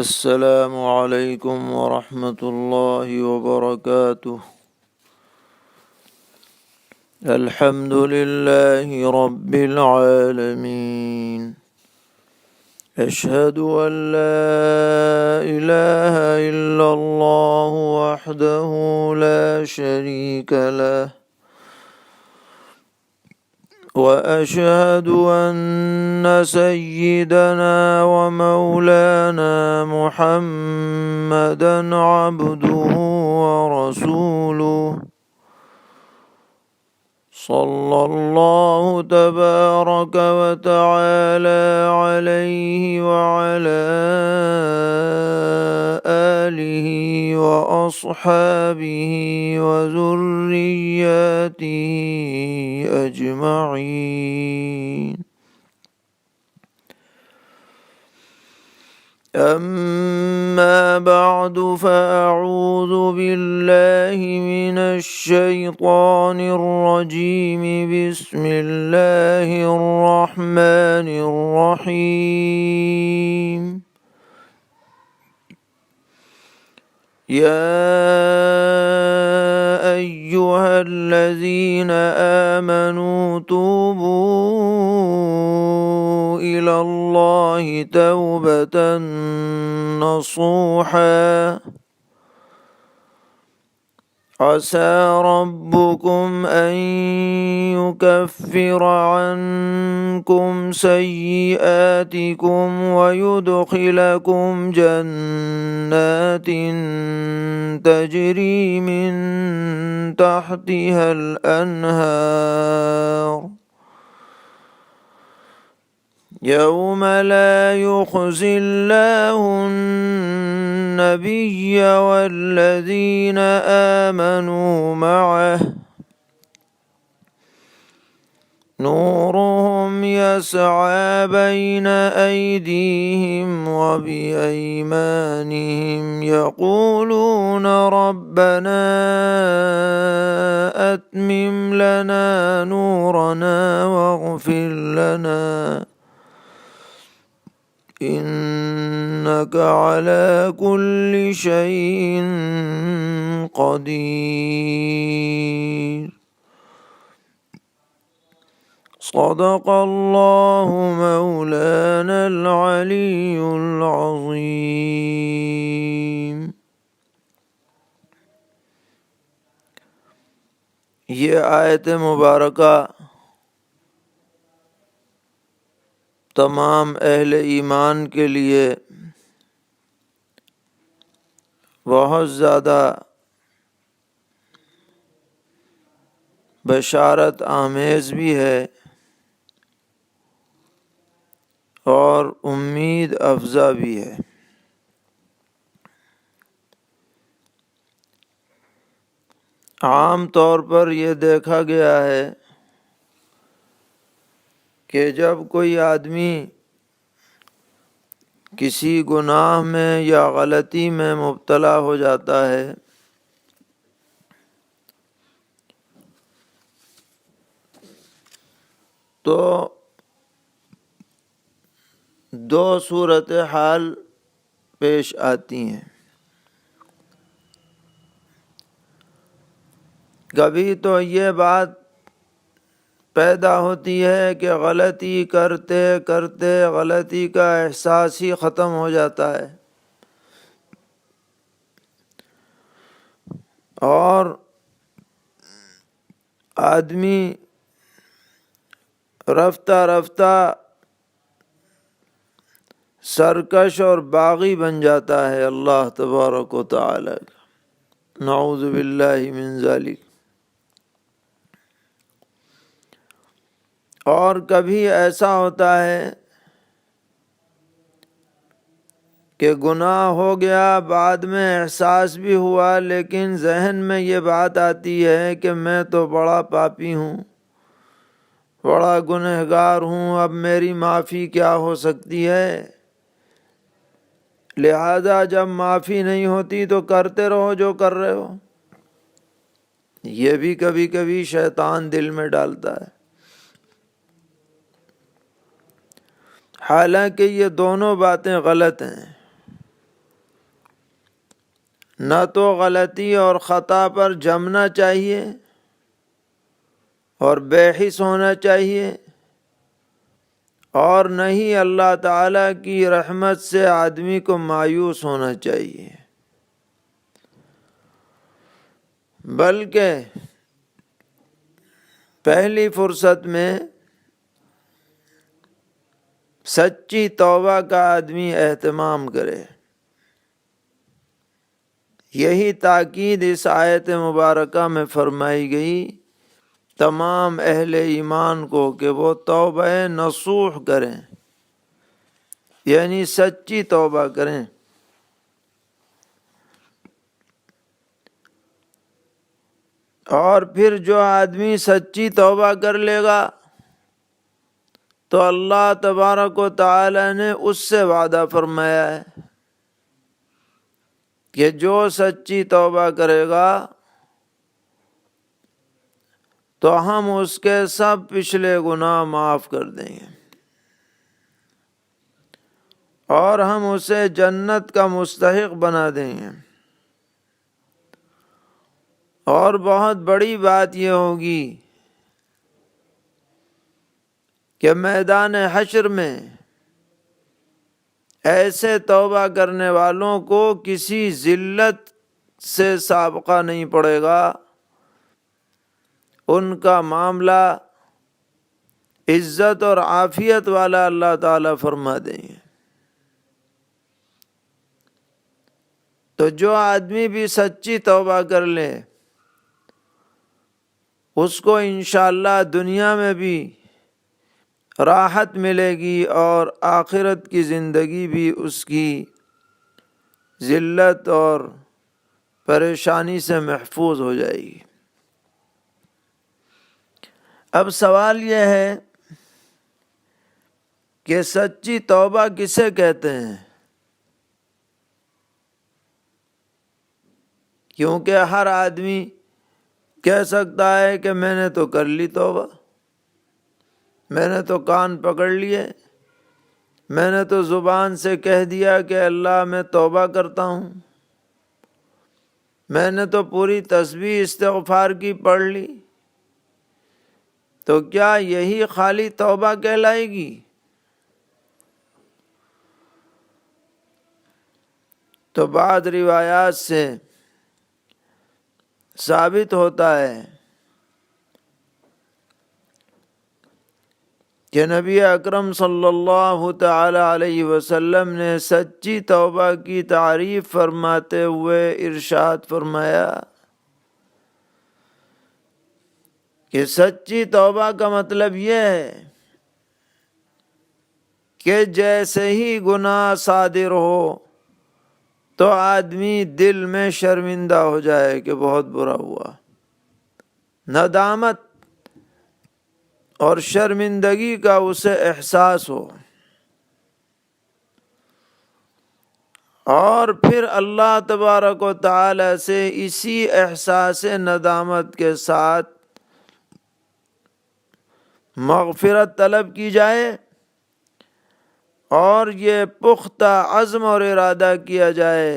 السلام علیکم ورحمۃ اللہ وبرکاتہ۔ الحمد للہ رب العالمین، اشہد ان لا الہ الا اللہ وحدہ لا شریک لہ، وأشهد أن سيدنا ومولانا محمدا عبده ورسوله، صلى الله تبارك وتعالى عليه وعلى آله وأصحابه وذرياته أجمعين، أما بعد فأعوذ بالله من الشيطان الرجيم، بسم الله الرحمن الرحيم، يا أيها الذين آمنوا توبوا إلى الله توبة نصوحا، عسى ربكم أن يكفر عنكم سيئاتكم ويدخلكم جنات تجري من تحتها الأنهار، يوم لا يخزي الله النبي والذين آمنوا معه، نورهم يسعى بين أيديهم وبأيمانهم، يقولون ربنا أتمم لنا نورنا واغفر لنا إنك على كل شيء قدير، صدق الله مولانا العلي العظيم۔ یہ آیت مبارکہ تمام اہل ایمان کے لیے بہت زیادہ بشارت آمیز بھی ہے اور امید افزا بھی ہے۔ عام طور پر یہ دیکھا گیا ہے کہ جب کوئی آدمی کسی گناہ میں یا غلطی میں مبتلا ہو جاتا ہے تو دو صورتحال پیش آتی ہیں۔ کبھی تو یہ بات پیدا ہوتی ہے کہ غلطی کرتے کرتے غلطی کا احساس ہی ختم ہو جاتا ہے، اور آدمی رفتہ رفتہ سرکش اور باغی بن جاتا ہے اللہ تبارک و تعالی، نعوذ باللہ من ذالک۔ اور کبھی ایسا ہوتا ہے کہ گناہ ہو گیا، بعد میں احساس بھی ہوا، لیکن ذہن میں یہ بات آتی ہے کہ میں تو بڑا پاپی ہوں، بڑا گنہگار ہوں، اب میری معافی کیا ہو سکتی ہے؟ لہذا جب معافی نہیں ہوتی تو کرتے رہو جو کر رہے ہو۔ یہ بھی کبھی کبھی شیطان دل میں ڈالتا ہے۔ حالانکہ یہ دونوں باتیں غلط ہیں۔ نہ تو غلطی اور خطا پر جمنا چاہیے اور بے حس ہونا چاہیے، اور نہ ہی اللہ تعالیٰ کی رحمت سے آدمی کو مایوس ہونا چاہیے، بلکہ پہلی فرصت میں سچی توبہ کا آدمی اہتمام کرے۔ یہی تاکید اس آیت مبارکہ میں فرمائی گئی تمام اہل ایمان کو کہ وہ توبہ نصوح کریں، یعنی سچی توبہ کریں۔ اور پھر جو آدمی سچی توبہ کر لے گا تو اللہ تبارک و تعالی نے اس سے وعدہ فرمایا ہے کہ جو سچی توبہ کرے گا تو ہم اس کے سب پچھلے گناہ معاف کر دیں گے اور ہم اسے جنت کا مستحق بنا دیں گے۔ اور بہت بڑی بات یہ ہوگی کہ میدان حشر میں ایسے توبہ کرنے والوں کو کسی ذلت سے سابقہ نہیں پڑے گا، ان کا معاملہ عزت اور عافیت والا اللہ تعالیٰ فرما دیں گے۔ تو جو آدمی بھی سچی توبہ کر لے اس کو انشاءاللہ دنیا میں بھی راحت ملے گی اور آخرت کی زندگی بھی اس کی ذلت اور پریشانی سے محفوظ ہو جائے گی۔ اب سوال یہ ہے کہ سچی توبہ کسے کہتے ہیں؟ کیونکہ ہر آدمی کہہ سکتا ہے کہ میں نے تو کر لی توبہ، میں نے تو کان پکڑ لیے، میں نے تو زبان سے کہہ دیا کہ اللہ میں توبہ کرتا ہوں، میں نے تو پوری تسبیح استغفار کی پڑھ لی، تو کیا یہی خالی توبہ کہلائے گی؟ تو بعض روایات سے ثابت ہوتا ہے کہ نبی اکرم صلی اللہ تعالی علیہ وسلم نے سچی توبہ کی تعریف فرماتے ہوئے ارشاد فرمایا کہ سچی توبہ کا مطلب یہ ہے کہ جیسے ہی گناہ صادر ہو تو آدمی دل میں شرمندہ ہو جائے کہ بہت برا ہوا، ندامت اور شرمندگی کا اسے احساس ہو، اور پھر اللہ تبارک و تعالی سے اسی احساس ندامت کے ساتھ مغفرت طلب کی جائے اور یہ پختہ عزم اور ارادہ کیا جائے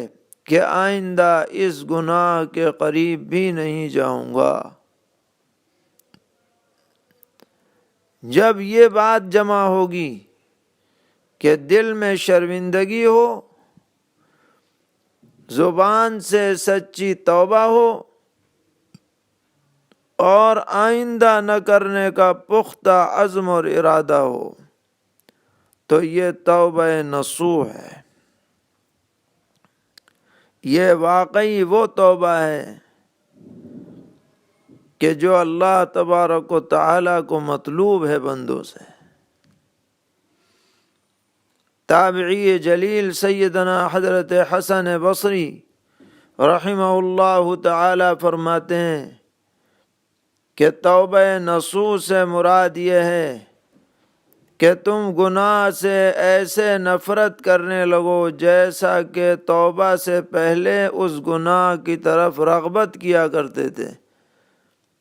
کہ آئندہ اس گناہ کے قریب بھی نہیں جاؤں گا۔ جب یہ بات جمع ہوگی کہ دل میں شرمندگی ہو، زبان سے سچی توبہ ہو اور آئندہ نہ کرنے کا پختہ عزم اور ارادہ ہو، تو یہ توبہ نصوح ہے۔ یہ واقعی وہ توبہ ہے کہ جو اللہ تبارک و تعالی کو مطلوب ہے بندوں سے۔ تابعی جلیل سیدنا حضرت حسن بصری رحمہ اللہ تعالی فرماتے ہیں کہ توبہ نصوح سے مراد یہ ہے کہ تم گناہ سے ایسے نفرت کرنے لگو جیسا کہ توبہ سے پہلے اس گناہ کی طرف رغبت کیا کرتے تھے،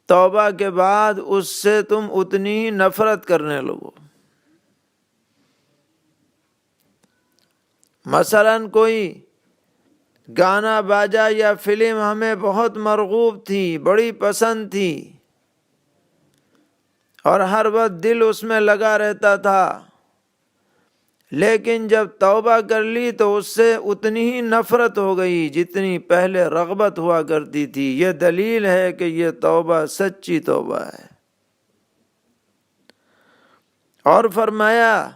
توبہ کے بعد اس سے تم اتنی ہی نفرت کرنے لگو۔ مثلا کوئی گانا باجا یا فلم ہمیں بہت مرغوب تھی، بڑی پسند تھی، اور ہر وقت دل اس میں لگا رہتا تھا، لیکن جب توبہ کر لی تو اس سے اتنی ہی نفرت ہو گئی جتنی پہلے رغبت ہوا کرتی تھی۔ یہ دلیل ہے کہ یہ توبہ سچی توبہ ہے۔ اور فرمایا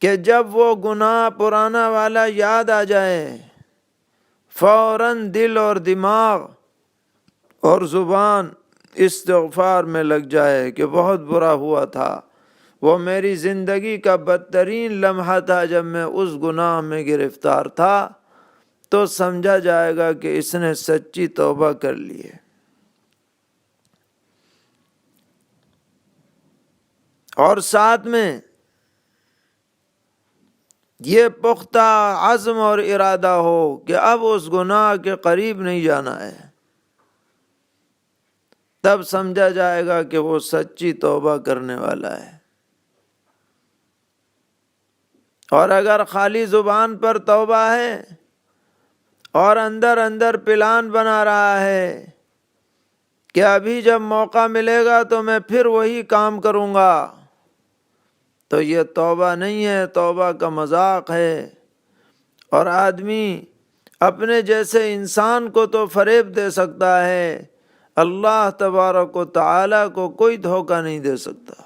کہ جب وہ گناہ پرانا والا یاد آ جائے، فوراً دل اور دماغ اور زبان استغفار میں لگ جائے کہ بہت برا ہوا تھا، وہ میری زندگی کا بدترین لمحہ تھا، جب میں اس گناہ میں گرفتار تھا، تو سمجھا جائے گا کہ اس نے سچی توبہ کر لی ہے۔ اور ساتھ میں یہ پختہ عزم اور ارادہ ہو کہ اب اس گناہ کے قریب نہیں جانا ہے، تب سمجھا جائے گا کہ وہ سچی توبہ کرنے والا ہے۔ اور اگر خالی زبان پر توبہ ہے اور اندر اندر پلان بنا رہا ہے کہ ابھی جب موقع ملے گا تو میں پھر وہی کام کروں گا، تو یہ توبہ نہیں ہے، توبہ کا مذاق ہے۔ اور آدمی اپنے جیسے انسان کو تو فریب دے سکتا ہے، اللہ تبارک و تعالی کو کوئی دھوکہ نہیں دے سکتا۔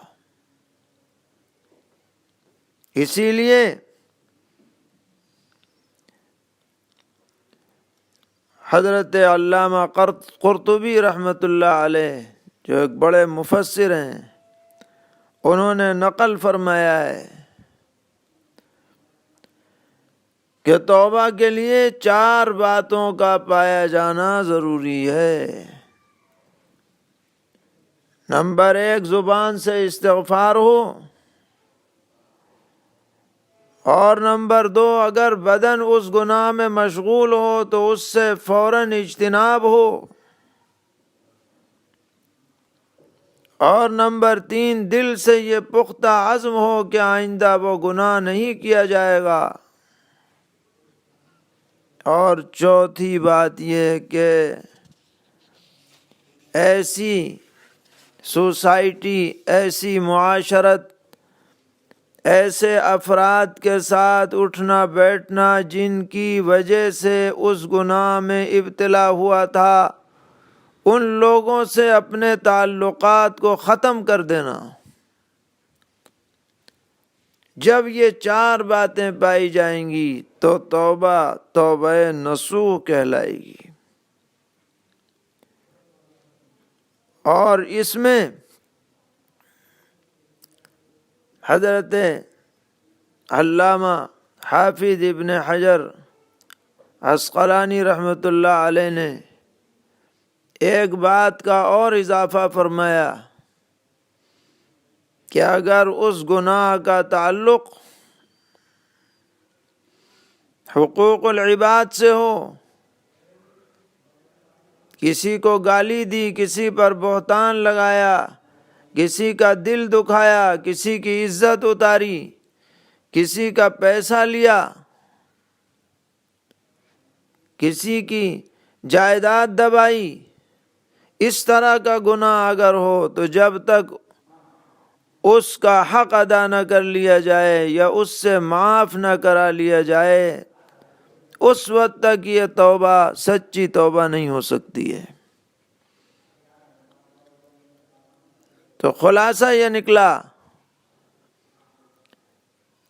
اسی لیے حضرت علامہ قرطبی رحمۃ اللہ علیہ، جو ایک بڑے مفسر ہیں، انہوں نے نقل فرمایا ہے کہ توبہ کے لیے 4 باتوں کا پایا جانا ضروری ہے۔ نمبر 1، زبان سے استغفار ہو، اور نمبر 2، اگر بدن اس گناہ میں مشغول ہو تو اس سے فوراً اجتناب ہو، اور نمبر 3، دل سے یہ پختہ عزم ہو کہ آئندہ وہ گناہ نہیں کیا جائے گا، اور چوتھی بات یہ کہ ایسی سوسائٹی، ایسی معاشرت، ایسے افراد کے ساتھ اٹھنا بیٹھنا جن کی وجہ سے اس گناہ میں ابتلا ہوا تھا، ان لوگوں سے اپنے تعلقات کو ختم کر دینا۔ جب یہ 4 باتیں پائی جائیں گی تو توبہ توبہ نصوح کہلائے گی۔ اور اس میں حضرت علامہ حافظ ابن حجر عسقلانی رحمۃ اللہ علیہ نے ایک بات کا اور اضافہ فرمایا کہ اگر اس گناہ کا تعلق حقوق العباد سے ہو، کسی کو گالی دی، کسی پر بہتان لگایا، کسی کا دل دکھایا، کسی کی عزت اتاری، کسی کا پیسہ لیا، کسی کی جائیداد دبائی، اس طرح کا گناہ اگر ہو تو جب تک اس کا حق ادا نہ کر لیا جائے یا اس سے معاف نہ کرا لیا جائے، اس وقت تک یہ توبہ سچی توبہ نہیں ہو سکتی ہے۔ تو خلاصہ یہ نکلا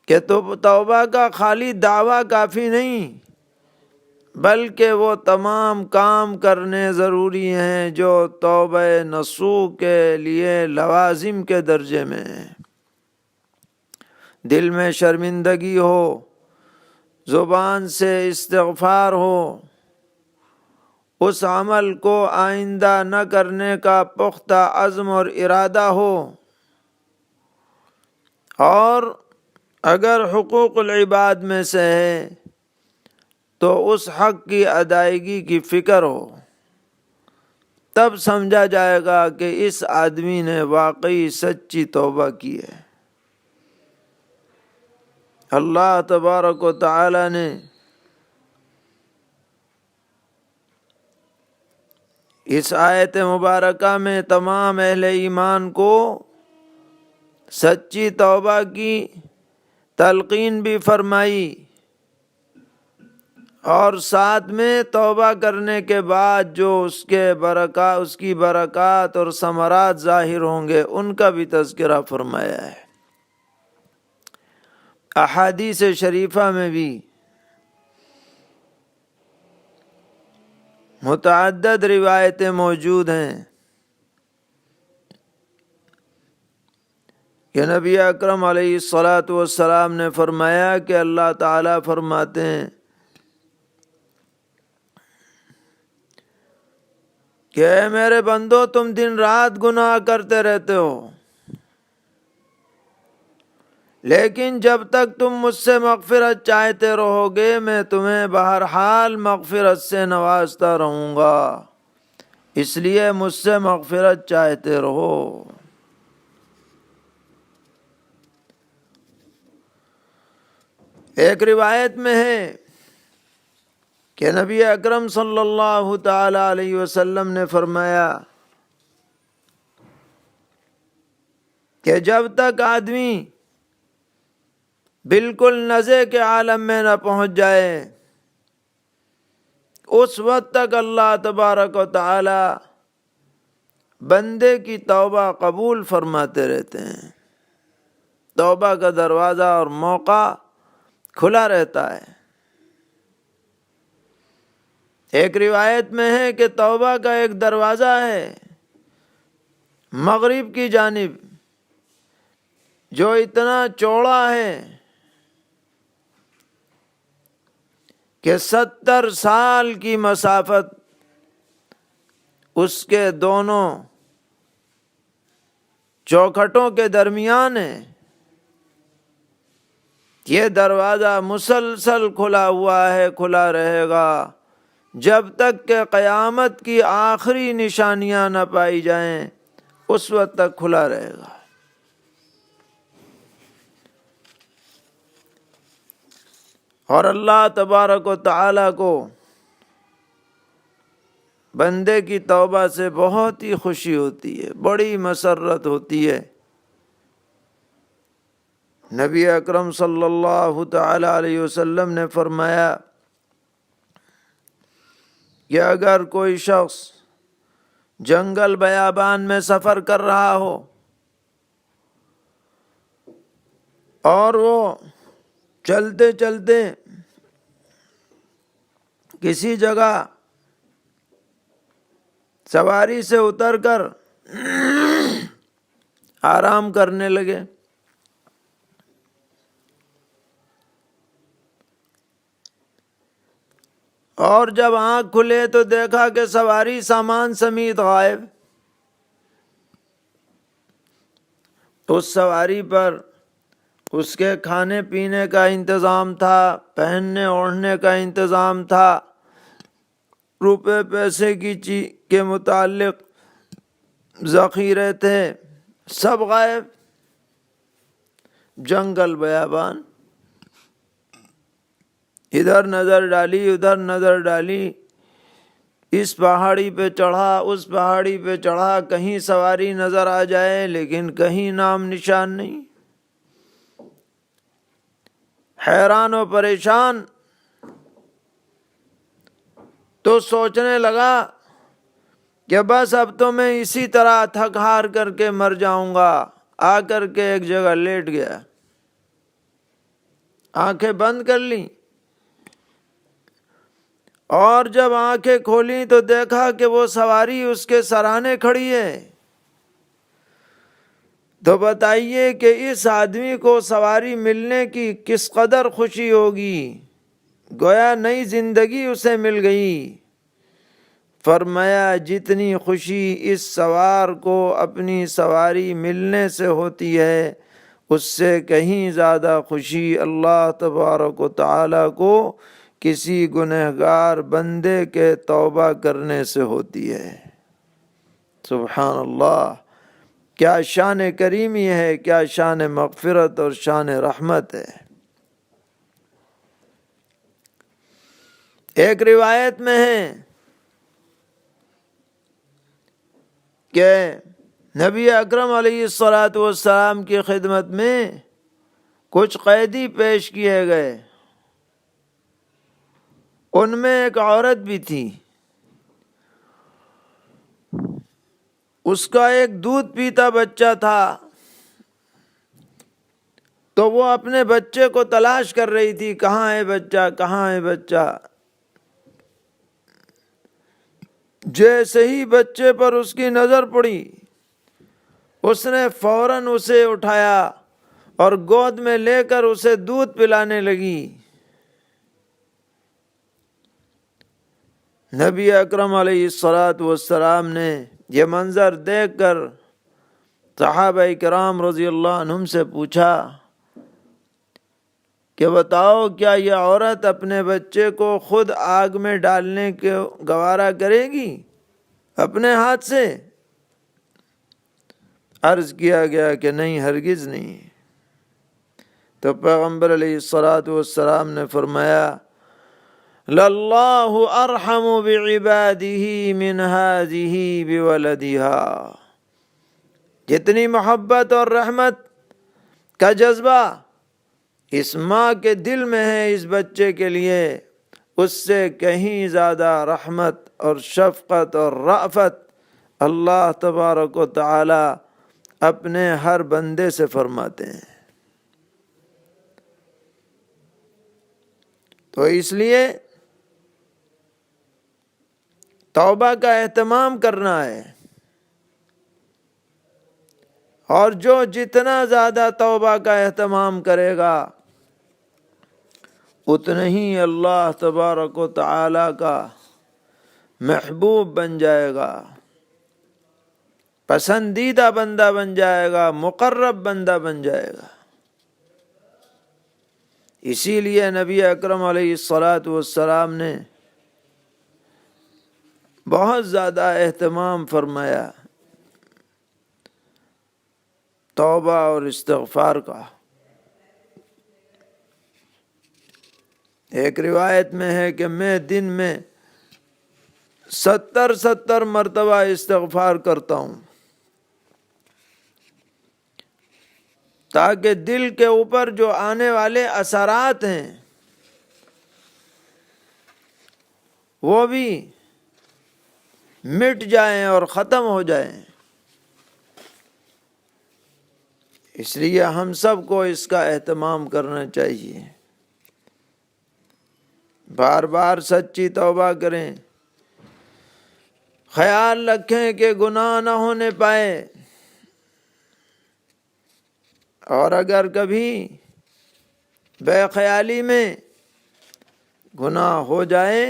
کہ توبہ کا خالی دعویٰ کافی نہیں، بلکہ وہ تمام کام کرنے ضروری ہیں جو توبہ نصوح کے لیے لوازم کے درجے میں ہیں۔ دل میں شرمندگی ہو، زبان سے استغفار ہو، اس عمل کو آئندہ نہ کرنے کا پختہ عزم اور ارادہ ہو، اور اگر حقوق العباد میں سے ہے تو اس حق کی ادائیگی کی فکر ہو، تب سمجھا جائے گا کہ اس آدمی نے واقعی سچی توبہ کی ہے۔ اللہ تبارک و تعالی نے اس آیت مبارکہ میں تمام اہل ایمان کو سچی توبہ کی تلقین بھی فرمائی، اور ساتھ میں توبہ کرنے کے بعد جو اس کی برکات اور ثمرات ظاہر ہوں گے ان کا بھی تذکرہ فرمایا ہے۔ احادیث شریفہ میں بھی متعدد روایتیں موجود ہیں کہ نبی اکرم علیہ الصلاۃ والسلام نے فرمایا کہ اللہ تعالیٰ فرماتے ہیں کہ اے میرے بندو، تم دن رات گناہ کرتے رہتے ہو، لیکن جب تک تم مجھ سے مغفرت چاہتے رہو گے میں تمہیں بہرحال مغفرت سے نوازتا رہوں گا، اس لیے مجھ سے مغفرت چاہتے رہو۔ ایک روایت میں ہے کہ نبی اکرم صلی اللہ تعالی علیہ وسلم نے فرمایا کہ جب تک آدمی بالکل نزع کے عالم میں نہ پہنچ جائے اس وقت تک اللہ تبارک و تعالی بندے کی توبہ قبول فرماتے رہتے ہیں، توبہ کا دروازہ اور موقع کھلا رہتا ہے۔ ایک روایت میں ہے کہ توبہ کا ایک دروازہ ہے مغرب کی جانب جو اتنا چوڑا ہے کہ 70 سال کی مسافت اس کے دونوں چوکھٹوں کے درمیان ہے۔ یہ دروازہ مسلسل کھلا ہوا ہے، کھلا رہے گا جب تک کہ قیامت کی آخری نشانیاں نہ پائی جائیں، اس وقت تک کھلا رہے گا۔ اور اللہ تبارک و تعالیٰ کو بندے کی توبہ سے بہت ہی خوشی ہوتی ہے، بڑی مسرت ہوتی ہے۔ نبی اکرم صلی اللہ تعالی علیہ وسلم نے فرمایا کہ اگر کوئی شخص جنگل بیابان میں سفر کر رہا ہو اور وہ چلتے چلتے کسی جگہ سواری سے اتر کر آرام کرنے لگے اور جب آنکھ کھلے تو دیکھا کہ سواری سامان سمیت غائب، اس سواری پر اس کے کھانے پینے کا انتظام تھا، پہننے اوڑھنے کا انتظام تھا، روپے پیسے کے متعلق ذخیرے تھے، سب غائب۔ جنگل بیابان، ادھر نظر ڈالی ادھر نظر ڈالی، اس پہاڑی پہ چڑھا اس پہاڑی پہ چڑھا، کہیں سواری نظر آ جائے لیکن کہیں نام نشان نہیں۔ حیران و پریشان، تو سوچنے لگا کہ بس اب تو میں اسی طرح تھک ہار کر کے مر جاؤں گا۔ آ کر کے ایک جگہ لیٹ گیا، آنکھیں بند کر لیں، اور جب آنکھیں کھولیں تو دیکھا کہ وہ سواری اس کے سرانے کھڑی ہے۔ تو بتائیے کہ اس آدمی کو سواری ملنے کی کس قدر خوشی ہوگی، گویا نئی زندگی اسے مل گئی۔ فرمایا جتنی خوشی اس سوار کو اپنی سواری ملنے سے ہوتی ہے اس سے کہیں زیادہ خوشی اللہ تبارک و تعالیٰ کو کسی گنہگار بندے کے توبہ کرنے سے ہوتی ہے۔ سبحان اللہ، کیا شان کریمی ہے، کیا شان مغفرت اور شان رحمت ہے۔ ایک روایت میں ہے کہ نبی اکرم علیہ الصلاۃ والسلام کی خدمت میں کچھ قیدی پیش کیے گئے، ان میں ایک عورت بھی تھی، اس کا ایک دودھ پیتا بچہ تھا، تو وہ اپنے بچے کو تلاش کر رہی تھی، کہاں ہے بچہ، کہاں ہے بچہ۔ جیسے ہی بچے پر اس کی نظر پڑی، اس نے فوراً اسے اٹھایا اور گود میں لے کر اسے دودھ پلانے لگی۔ نبی اکرم علیہ الصلاۃ والسلام نے یہ منظر دیکھ کر صحابہ کرام رضی اللہ عنہم سے پوچھا کہ بتاؤ، کیا یہ عورت اپنے بچے کو خود آگ میں ڈالنے کو گوارا کرے گی اپنے ہاتھ سے؟ عرض کیا گیا کہ نہیں، ہرگز نہیں۔ تو پیغمبر علیہ الصلاۃ والسلام نے فرمایا لَلَّهُ أَرْحَمُ بِعِبَادِهِ مِنْ هَذِهِ بِوَلَدِهَا۔ جتنی محبت اور رحمت کا جذبہ اس ماں کے دل میں ہے اس بچے کے لیے، اس سے کہیں زیادہ رحمت اور شفقت اور رأفت اللہ تبارک و تعالی اپنے ہر بندے سے فرماتے ہیں۔ تو اس لیے توبہ کا اہتمام کرنا ہے، اور جو جتنا زیادہ توبہ کا اہتمام کرے گا اتنا ہی اللہ تبارک و تعالی کا محبوب بن جائے گا، پسندیدہ بندہ بن جائے گا، مقرب بندہ بن جائے گا۔ اسی لیے نبی اکرم علیہ الصلاۃ والسلام نے بہت زیادہ اہتمام فرمایا توبہ اور استغفار کا۔ ایک روایت میں ہے کہ میں دن میں 70 مرتبہ استغفار کرتا ہوں، تاکہ دل کے اوپر جو آنے والے اثرات ہیں وہ بھی مٹ جائیں اور ختم ہو جائیں۔ اس لیے ہم سب کو اس کا اہتمام کرنا چاہیے، بار بار سچی توبہ کریں، خیال رکھیں کہ گناہ نہ ہونے پائے، اور اگر کبھی بے خیالی میں گناہ ہو جائے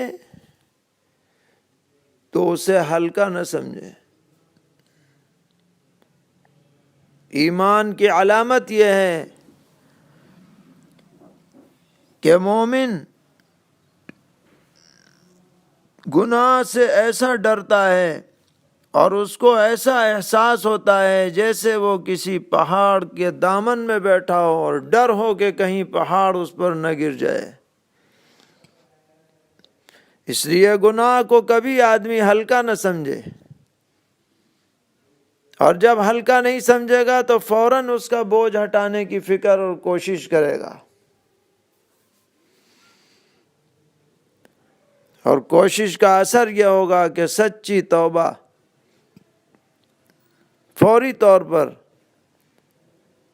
تو اسے ہلکا نہ سمجھے۔ ایمان کی علامت یہ ہے کہ مومن گناہ سے ایسا ڈرتا ہے اور اس کو ایسا احساس ہوتا ہے جیسے وہ کسی پہاڑ کے دامن میں بیٹھا ہو اور ڈر ہو کہ کہیں پہاڑ اس پر نہ گر جائے۔ اس لیے گناہ کو کبھی آدمی ہلکا نہ سمجھے، اور جب ہلکا نہیں سمجھے گا تو فوراً اس کا بوجھ ہٹانے کی فکر اور کوشش کرے گا، اور کوشش کا اثر یہ ہوگا کہ سچی توبہ فوری طور پر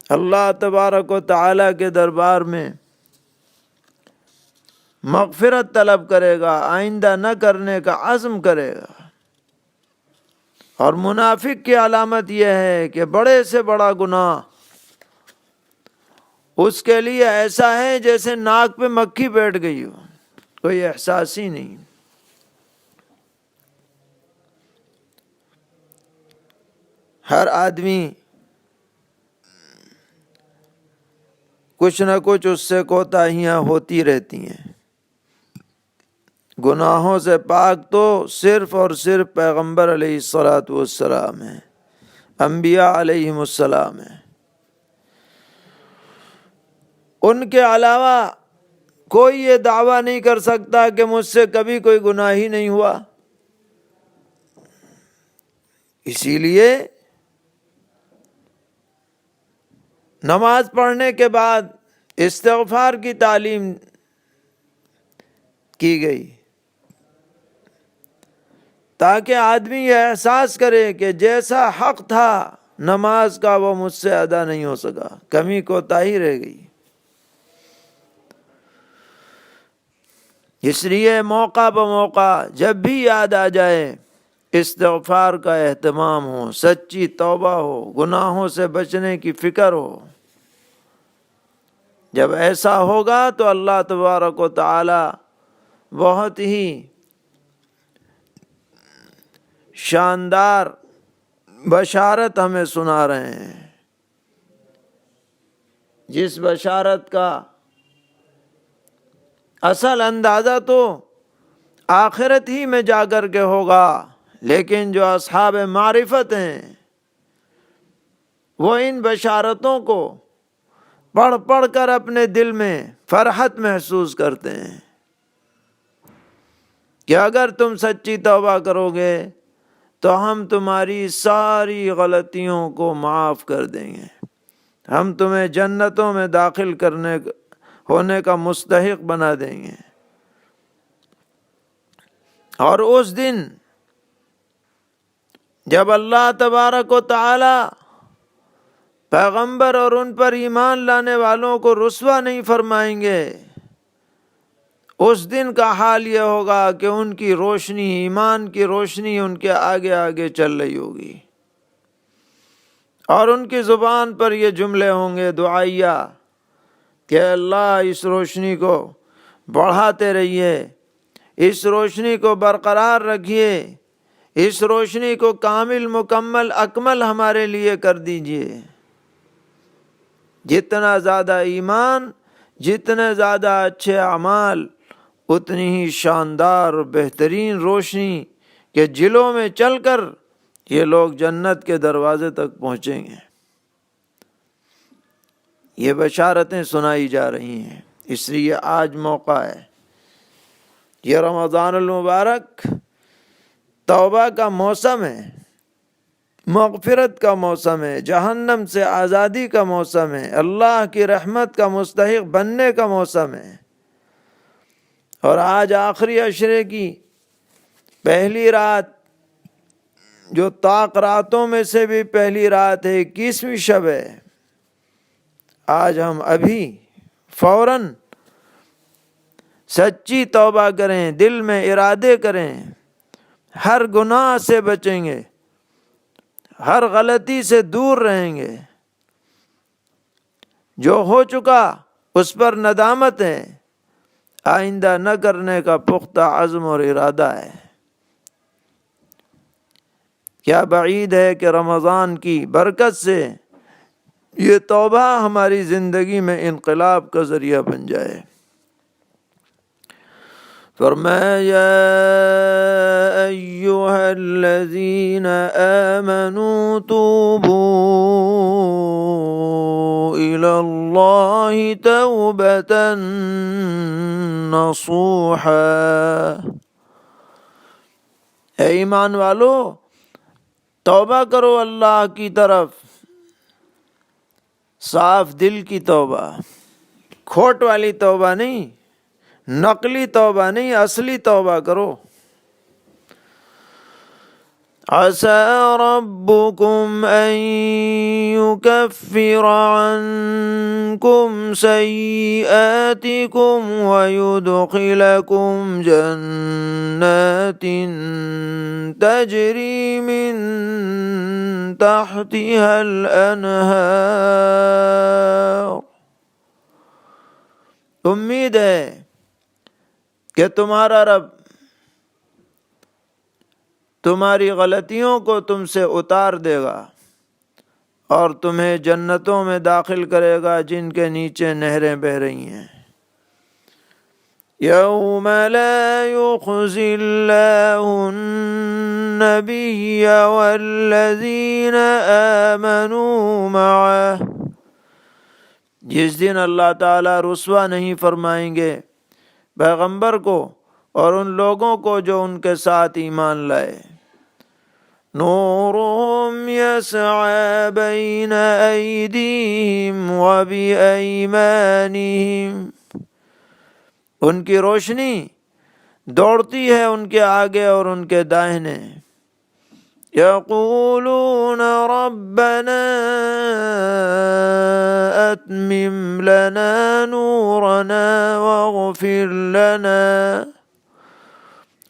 اللہ تبارک و تعالی کے دربار میں مغفرت طلب کرے گا، آئندہ نہ کرنے کا عزم کرے گا۔ اور منافق کی علامت یہ ہے کہ بڑے سے بڑا گناہ اس کے لیے ایسا ہے جیسے ناک پہ مکھی بیٹھ گئی ہو، کوئی احساس ہی نہیں۔ ہر آدمی کچھ نہ کچھ اس سے کوتاہیاں ہوتی رہتی ہیں۔ گناہوں سے پاک تو صرف اور صرف پیغمبر علیہ الصلاۃ والسلام ہیں، انبیاء علیہم السلام ہیں۔ ان کے علاوہ کوئی یہ دعویٰ نہیں کر سکتا کہ مجھ سے کبھی کوئی گناہ ہی نہیں ہوا۔ اسی لیے نماز پڑھنے کے بعد استغفار کی تعلیم کی گئی، تاکہ آدمی یہ احساس کرے کہ جیسا حق تھا نماز کا وہ مجھ سے ادا نہیں ہو سکا، کمی کوتاہی رہ گئی۔ اس لیے موقع بموقع جب بھی یاد آ جائے استغفار کا اہتمام ہو، سچی توبہ ہو، گناہوں سے بچنے کی فکر ہو۔ جب ایسا ہوگا تو اللہ تبارک و تعالی بہت ہی شاندار بشارت ہمیں سنا رہے ہیں، جس بشارت کا اصل اندازہ تو آخرت ہی میں جا کر کے ہوگا، لیکن جو اصحاب معرفت ہیں وہ ان بشارتوں کو پڑھ پڑھ کر اپنے دل میں فرحت محسوس کرتے ہیں کہ اگر تم سچی توبہ کرو گے تو ہم تمہاری ساری غلطیوں کو معاف کر دیں گے، ہم تمہیں جنتوں میں داخل ہونے کا مستحق بنا دیں گے۔ اور اس دن جب اللہ تبارک و تعالی پیغمبر اور ان پر ایمان لانے والوں کو رسوا نہیں فرمائیں گے، اس دن کا حال یہ ہوگا کہ ان کی روشنی، ایمان کی روشنی ان کے آگے آگے چل رہی ہوگی، اور ان کی زبان پر یہ جملے ہوں گے دعائیہ کہ اللہ اس روشنی کو بڑھاتے رہیے، اس روشنی کو برقرار رکھیے، اس روشنی کو کامل مکمل اکمل ہمارے لیے کر دیجیے۔ جتنا زیادہ ایمان، جتنے زیادہ اچھے اعمال، اتنی ہی شاندار اور بہترین روشنی کے جلوں میں چل کر یہ لوگ جنت کے دروازے تک پہنچیں گے۔ یہ بشارتیں سنائی جا رہی ہیں، اس لیے آج موقع ہے، یہ رمضان المبارک توبہ کا موسم ہے، مغفرت کا موسم ہے، جہنم سے آزادی کا موسم ہے، اللہ کی رحمت کا مستحق بننے کا موسم ہے۔ اور آج آخری عشرے کی پہلی رات، جو طاق راتوں میں سے بھی پہلی رات ہے، 21ویں شب ہے۔ آج ہم ابھی فوراً سچی توبہ کریں، دل میں ارادے کریں، ہر گناہ سے بچیں گے، ہر غلطی سے دور رہیں گے، جو ہو چکا اس پر ندامت ہے، آئندہ نہ کرنے کا پختہ عزم اور ارادہ ہے۔ کیا بعید ہے کہ رمضان کی برکت سے یہ توبہ ہماری زندگی میں انقلاب کا ذریعہ بن جائے۔ فرمایا یا ایھا الذین آمنوا توبوا الی اللہ توبۃ نصوحا، اے ایمان والو توبہ کرو اللہ کی طرف، صاف دل کی توبہ، کھوٹ والی توبہ نہیں، نقلی توبہ نہیں، اصلی توبہ کرو۔ عسى ربكم أن يكفر عنكم سيئاتكم ويدخلكم جنات تجري من تحتها الأنهار۔ امید ہے کہ تمہارا رب تمہاری غلطیوں کو تم سے اتار دے گا اور تمہیں جنتوں میں داخل کرے گا جن کے نیچے نہریں بہہ رہی ہیں۔ یوم لا یخزی اللہ النبی والذین آمنوا معه، جس دن اللہ تعالیٰ رسوا نہیں فرمائیں گے پیغمبر کو اور ان لوگوں کو جو ان کے ساتھ ایمان لائے۔ نورهم يسعى بين أيديهم وبأيمانهم، ان کی روشنی دوڑتی ہے ان کے آگے اور ان کے داہنے. یقولون ربنا اتمم لنا نورنا واغفر لنا،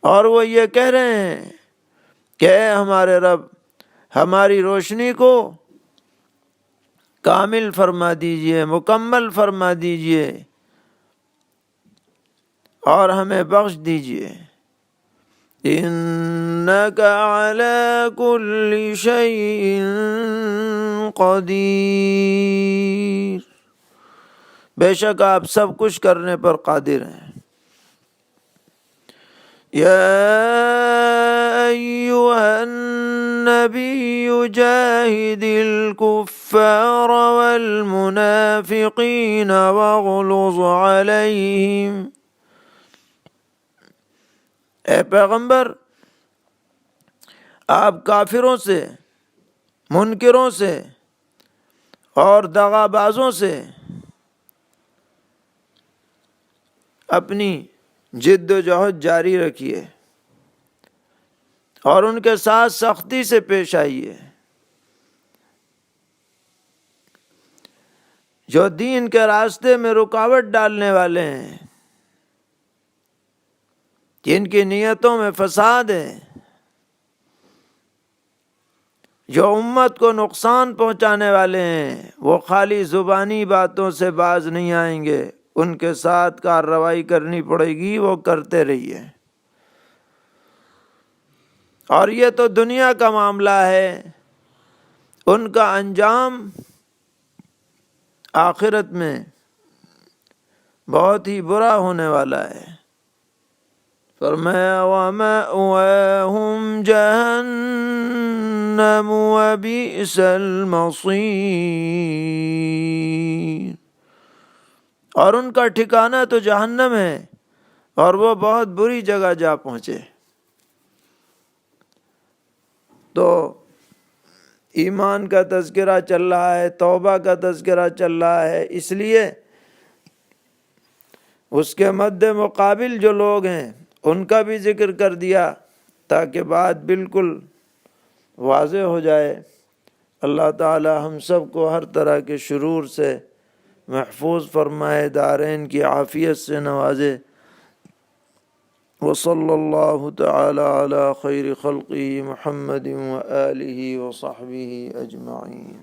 اور وہ یہ کہہ رہے ہیں کہ اے ہمارے رب، ہماری روشنی کو کامل فرما دیجئے، مکمل فرما دیجئے اور ہمیں بخش دیجئے. انک علی کل شیء قدیر، بے شک آپ سب کچھ کرنے پر قادر ہیں. یا ایھا النبی جاہد الکفار والمنافقین واغلظ علیہم، اے پیغمبر آپ کافروں سے، منکروں سے اور دغا بازوں سے اپنی جد و جہد جاری رکھیے اور ان کے ساتھ سختی سے پیش آئیے. جو دین کے راستے میں رکاوٹ ڈالنے والے ہیں، جن کی نیتوں میں فساد ہے، جو امت کو نقصان پہنچانے والے ہیں، وہ خالی زبانی باتوں سے باز نہیں آئیں گے، ان کے ساتھ کارروائی کرنی پڑے گی، وہ کرتے رہیے. اور یہ تو دنیا کا معاملہ ہے، ان کا انجام آخرت میں بہت ہی برا ہونے والا ہے. فرمایا وَمَأْوَاهُمْ جَهَنَّمُ وَبِئْسَ الْمَصِيرُ، اور ان کا ٹھکانہ تو جہنم ہے اور وہ بہت بری جگہ جا پہنچے. تو ایمان کا تذکرہ چل رہا ہے، توبہ کا تذکرہ چل رہا ہے، اس لیے اس کے مد مقابل جو لوگ ہیں ان کا بھی ذکر کر دیا تاکہ بات بالکل واضح ہو جائے. اللہ تعالی ہم سب کو ہر طرح کے شرور سے محفوظ فرمائے، دارین کی عافیت سے نوازے. وصلی اللہ تعالی علی خیر خلقہ محمد وآلہ وصحبہ اجمعین.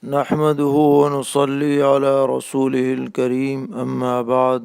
نحمده ونصلي على رسوله الكريم، اما بعد